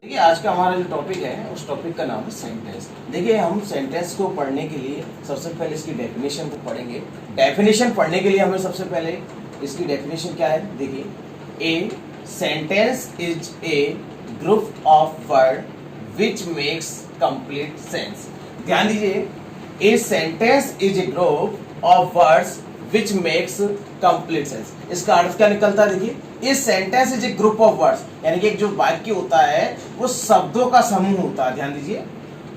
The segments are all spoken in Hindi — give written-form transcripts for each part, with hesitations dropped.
देखिए आज का हमारा जो टॉपिक है उस टॉपिक का नाम है सेंटेंस। देखिए हम सेंटेंस को पढ़ने के लिए सबसे पहले इसकी डेफिनेशन को पढ़ेंगे। डेफिनेशन पढ़ने के लिए हमें सबसे पहले इसकी डेफिनेशन क्या है, देखिए a sentence is a group of word which makes complete sense. ध्यान दीजिए, a sentence is a group of words which makes complete sense. इसका अर्थ क्या निकलता है, देखिए इस sentence is a group of words, यानी कि एक जो वाक्य होता है वो शब्दों का समूह होता है। ध्यान दीजिए,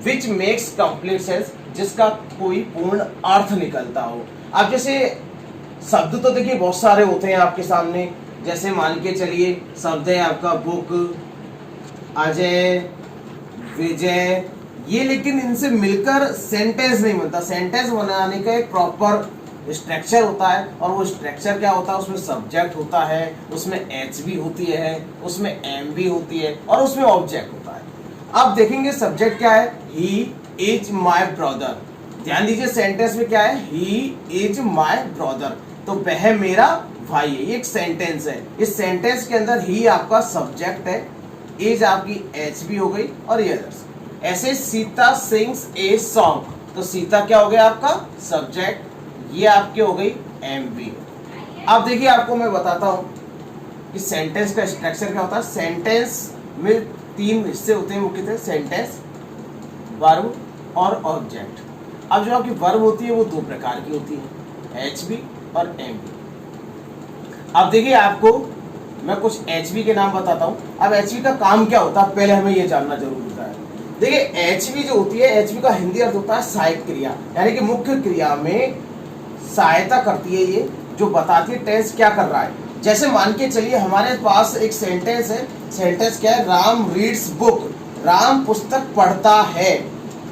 विच मेक्स कंप्लीट सेंस, जिसका कोई पूर्ण अर्थ निकलता हो। अब जैसे शब्द तो देखिए बहुत सारे होते हैं आपके सामने, जैसे मान के चलिए शब्द है आपका बुक, अजय, विजय, ये, लेकिन इनसे मिलकर सेंटेंस नहीं बनता। सेंटेंस बनाने का एक प्रॉपर स्ट्रक्चर होता है, और वो स्ट्रक्चर क्या होता है, उसमें सब्जेक्ट होता है, उसमें एच भी होती है, उसमें एम भी होती है, और उसमें ऑब्जेक्ट होता है। अब देखेंगे सब्जेक्ट क्या है, ही इज माई ब्रदर। ध्यान दीजिए सेंटेंस में क्या है, ही इज माई ब्रदर, तो वह मेरा भाई है। ये एक सेंटेंस है। इस सेंटेंस के अंदर ही आपका सब्जेक्ट है, इज आपकी एच भी हो गई, और ये अदर्स। ऐसे सीता सिंग्स ए सॉन्ग, तो सीता क्या हो गया आपका सब्जेक्ट, ये आपके हो गई एम बी। अब देखिए आपको मैं बताता हूं कि सेंटेंस का स्ट्रक्चर क्या होता है। सेंटेंस में तीन हिस्से होते हैं मुख्यतः, सेंटेंस, वर्ब और ऑब्जेक्ट। अब जो आपकी वर्ब होती है वो दो प्रकार की होती है, एच बी और एम बी। अब देखिए आपको मैं कुछ एच बी के नाम बताता हूं। अब एच बी का काम क्या होता है पहले हमें ये जानना जरूरी होता है। देखिए एच बी जो होती है, एच बी का हिंदी अर्थ होता है सहायक क्रिया, यानी कि मुख्य क्रिया में सहायता करती है, ये जो बताती है टेंस क्या कर रहा है। जैसे मान के चलिए हमारे पास एक सेंटेंस है, सेंटेंस क्या है, राम रीड्स बुक, राम पुस्तक पढ़ता है।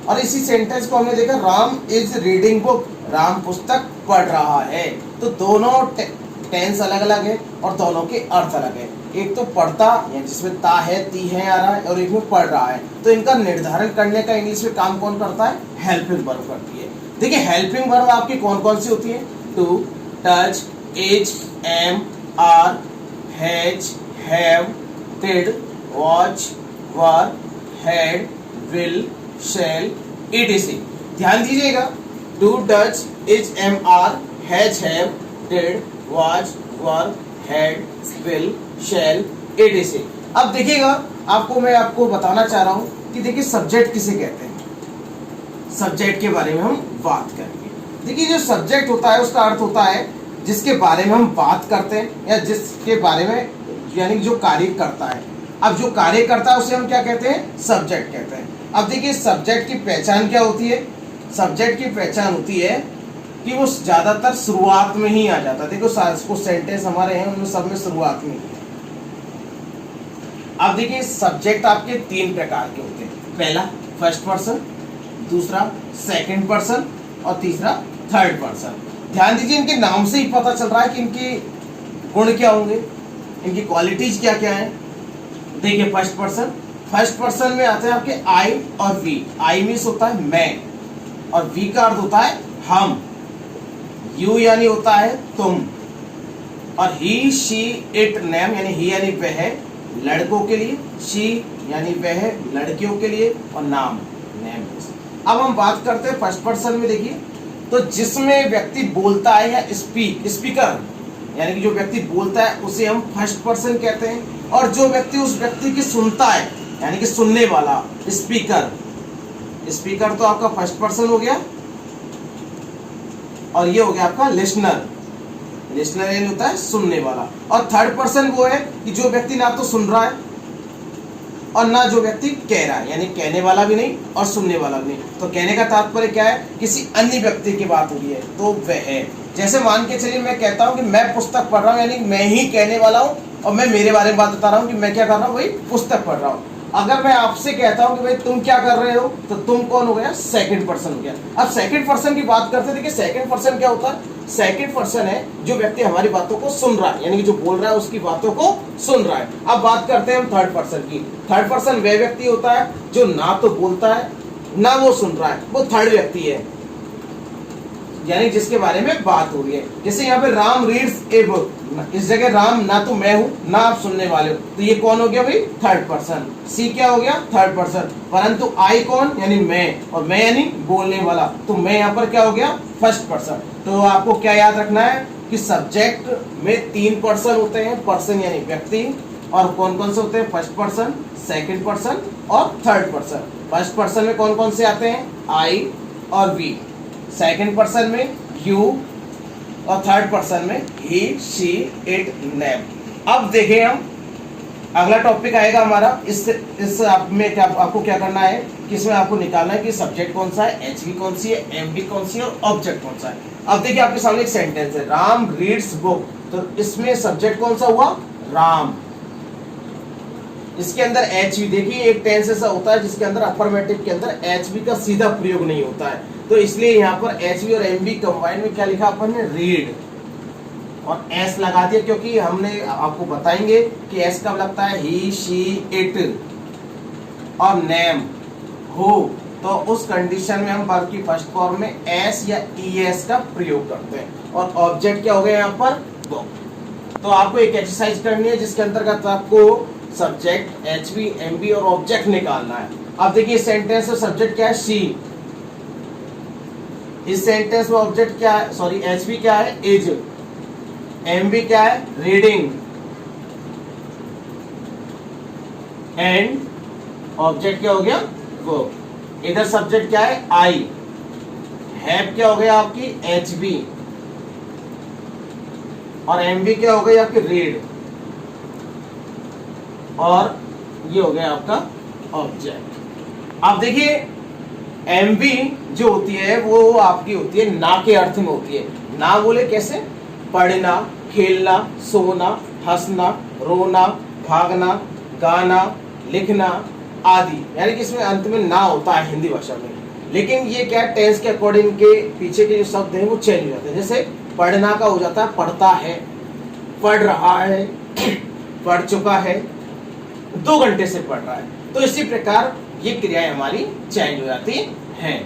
और इसी सेंटेंस को हमने देखा, Ram is reading book, Ram पुस्तक पढ़ रहा है। तो दोनों टेंस अलग अलग है और दोनों के अर्थ अलग है। एक तो पढ़ता या जिसमें ता है, ती है आ रहा है, और एक में पढ़ रहा है। तो इनका निर्धारण करने का इंग्लिश में काम कौन करता है, हेल्पिंग वर्ब करती है। देखिए हेल्पिंग वर्ब आपकी कौन कौन सी होती है, to, touch, is, am, are, has, have, did, watch, were, had, will, shall, etc। ध्यान दीजिएगा, to, touch, is, am, are, has, have, did, watch, were, had, will, shall, etc। अब देखिएगा मैं आपको बताना चाह रहा हूं कि देखिए सब्जेक्ट किसे कहते हैं। सब्जेक्ट के बारे में हम बात करेंगे। देखिए जो सब्जेक्ट होता है उसका अर्थ होता है जिसके बारे में हम बात करते हैं, या जिसके बारे में यानी जो कार्य करता है। अब जो कार्य करता है उसे हम क्या कहते हैं, सब्जेक्ट कहते हैं। अब देखिए सब्जेक्ट की पहचान क्या होती है, सब्जेक्ट की पहचान होती है कि वो ज्यादातर शुरुआत में ही आ जाता है। देखो कुछ सेंटेंस हमारे हैं उनमें सब में शुरुआत में। अब देखिए सब्जेक्ट आपके तीन प्रकार के होते हैं, पहला फर्स्ट पर्सन, दूसरा सेकंड पर्सन, और तीसरा थर्ड पर्सन। ध्यान दीजिए इनके नाम से ही पता चल रहा है कि इनके गुण क्या होंगे, इनकी क्वालिटीज क्या क्या है। देखिए फर्स्ट पर्सन में आते हैं आपके आई और वी। आई मीन्स होता है मैं, और वी का अर्थ होता है हम, यू यानी होता है तुम, और ही, शी, इट, नेम यानी ही यानी वह लड़कों के लिए, शी यानी वह लड़कियों के लिए, और नाम नेम। अब हम बात करते हैं फर्स्ट पर्सन में। देखिए तो जिसमें व्यक्ति बोलता है या स्पीकर, यानी कि जो व्यक्ति बोलता है उसे हम फर्स्ट पर्सन कहते हैं, और जो व्यक्ति उस व्यक्ति की सुनता है यानी कि सुनने वाला, स्पीकर तो आपका फर्स्ट पर्सन हो गया, और ये हो गया आपका लिसनर यानी होता है सुनने वाला। और थर्ड पर्सन वो है कि जो व्यक्ति ना तो सुन रहा है और ना जो व्यक्ति कह रहा है, यानी कहने वाला भी नहीं और सुनने वाला भी नहीं। तो कहने का तात्पर्य क्या है, किसी अन्य व्यक्ति की बात हो रही है तो वह है। जैसे मान के चलिए मैं कहता हूं कि मैं पुस्तक पढ़ रहा हूं, यानी मैं ही कहने वाला हूं और मैं मेरे बारे में बात बता रहा हूं कि मैं क्या कर रहा हूं, वही पुस्तक पढ़ रहा हूं। अगर मैं आपसे कहता हूं कि भाई तुम क्या कर रहे हो, तो तुम कौन हो गया, सेकंड पर्सन हो गया। अब सेकंड पर्सन की बात करते हैं। देखिए सेकंड पर्सन क्या होता है, सेकंड पर्सन है जो व्यक्ति हमारी बातों को सुन रहा है, यानी कि जो बोल रहा है उसकी बातों को सुन रहा है। अब बात करते हैं हम थर्ड पर्सन की। थर्ड पर्सन वह व्यक्ति होता है जो ना तो बोलता है ना वो सुन रहा है, वो थर्ड व्यक्ति है। यानी जिसके बारे में बात हो रही है। जैसे यहाँ पे राम रीड्स ए बुक, इस जगह राम ना तो मैं हूं ना आप सुनने वाले हो, तो ये कौन हो गया भाई, थर्ड पर्सन। सी क्या हो गया, थर्ड पर्सन। परंतु आई कौन, यानी मैं, और मैं यानी बोलने वाला, तो मैं यहाँ पर क्या हो गया, फर्स्ट पर्सन। तो आपको क्या याद रखना है कि सब्जेक्ट में 3 पर्सन होते हैं, पर्सन यानी व्यक्ति, और कौन कौन से होते हैं, फर्स्ट पर्सन, सेकंड पर्सन और थर्ड पर्सन। फर्स्ट पर्सन में कौन कौन से आते हैं, आई और वी, सेकंड पर्सन में यू, और थर्ड पर्सन में ही, शी, इट, देम। अब देखें हम अगला टॉपिक आएगा हमारा, इस आप में क्या आपको क्या करना है कि इसमें आपको निकालना है कि सब्जेक्ट कौन सा है, एचवी कौन सी है, एमवी कौन सी है और ऑब्जेक्ट कौन सा है। अब देखिए आपके सामने एक सेंटेंस है, राम रीड्स बुक, तो इसमें सब्जेक्ट कौन सा हुआ, राम। इसके अंदर एचवी, देखिए एक टेंस ऐसा होता है जिसके अंदर अफर्मेटिव के अंदर एचवी का सीधा प्रयोग नहीं होता है, तो इसलिए यहाँ पर एचवी और एमवी कंबाइन में क्या लिखा अपन ने, रीड, और एस लगा दिया क्योंकि हमने आपको बताएंगे कि एस कब लगता है, ही, शी, इट, और नेम, हु, तो उस कंडीशन में हम वर्ब की फर्स्ट फॉर्म में एस या ईएस का प्रयोग करते हैं। और ऑब्जेक्ट क्या हो गया यहाँ पर, बुक। तो आपको एक एक्सरसाइज करनी है जिसके अंतर्गत आपको सब्जेक्ट, एचवी, एमवी और ऑब्जेक्ट निकालना है। अब देखिए सेंटेंस में सब्जेक्ट क्या है, शी, इस सेंटेंस में ऑब्जेक्ट क्या है, सॉरी एचवी क्या है, इज, एमवी क्या है, रीडिंग, एंड ऑब्जेक्ट क्या हो गया, वो। इधर सब्जेक्ट क्या है, आई, हैव क्या हो गया आपकी, एचवी, और एमवी क्या हो गई आपकी, रीड, और ये हो गया आपका ऑब्जेक्ट। अब देखिए एमवी जो होती है वो आपकी होती है ना के अर्थ में होती है। ना बोले कैसे, पढ़ना, खेलना, सोना, हंसना, रोना, भागना, गाना, लिखना आदि, यानी कि इसमें अंत में ना होता है हिंदी भाषा में। लेकिन ये क्या टेंस के अकॉर्डिंग के पीछे के जो शब्द हैं वो चेंज हो जाते हैं। जैसे पढ़ना का हो जाता है पढ़ता है, पढ़ रहा है, पढ़ चुका है, 2 घंटे से पढ़ रहा है। तो इसी प्रकार ये क्रियाएं हमारी चेंज हो जाती हैं।